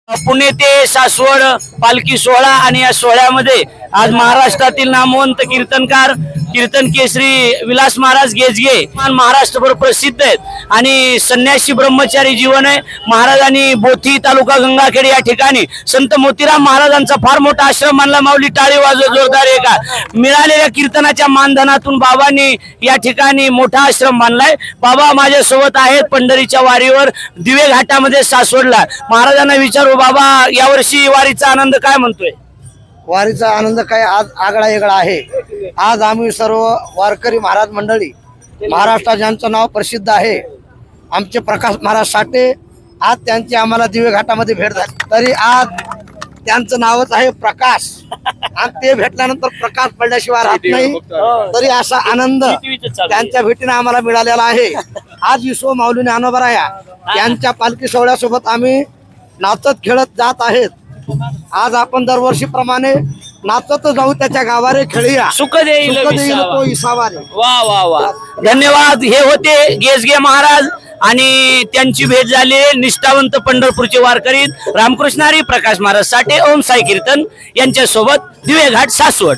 पुणे ते सासवड पालखी सोहळा आणि या सोहळ्यामध्ये आज महाराष्ट्रातील नामवंत कीर्तनकार कीर्तन केसरी विलास महाराज गेजगे महाराष्ट्रभर प्रसिद्ध आहेत आणि संन्यासी ब्रह्मचारी जीवन आहे। महाराजांनी बोथी तालुका गंगाखेड या ठिकाणी संत मोतीराम महाराजांचा फार मोठा आश्रम मानला। माऊली टाळी वाजव जोरदार एका मिळालेल्या कीर्तनाच्या मानधनातून बाबांनी या ठिकाणी मोठा आश्रम बांधलाय। बाबा माझ्या सोबत आहेत पंढरीच्या वारीवर दिवे घाटामध्ये सासवडला। महाराजांना विचारू बाबा यावर्षी वारीचा आनंद काय म्हणतोय? वारीचा आनंद काय आज आगळा वेगळा आहे। आज आम्ही सर्व वारकरी महाराज मंडळी महाराष्ट्रात ज्यांचं नाव प्रसिद्ध आहे आमचे प्रकाश महाराज साठे आज त्यांची आम्हाला दिवे घाटामध्ये भेट झाली। तरी आज त्यांचं नावच आहे प्रकाश आणि ते भेटल्यानंतर प्रकाश पडल्याशिवाय राहत नाही। तरी असा आनंद त्यांच्या भेटीने आम्हाला मिळालेला आहे। आज विश्व माऊली ज्ञानोबराया यांच्या पालखी सोहळ्यासोबत आम्ही नाचत खेळत जात आहेत। आज आपण दरवर्षीप्रमाणे नाचत जाऊ त्याच्या गावारे खेळूया सुख देईल तो इसावारे। वा वा वा धन्यवाद। हे होते गेजगे महाराज आणि त्यांची भेट झाली निष्ठावंत पंढरपूरचे वारकरी रामकृष्ण हरी प्रकाश महाराज साठे ओम साई कीर्तन यांच्या सोबत दिवे घाट सासवड।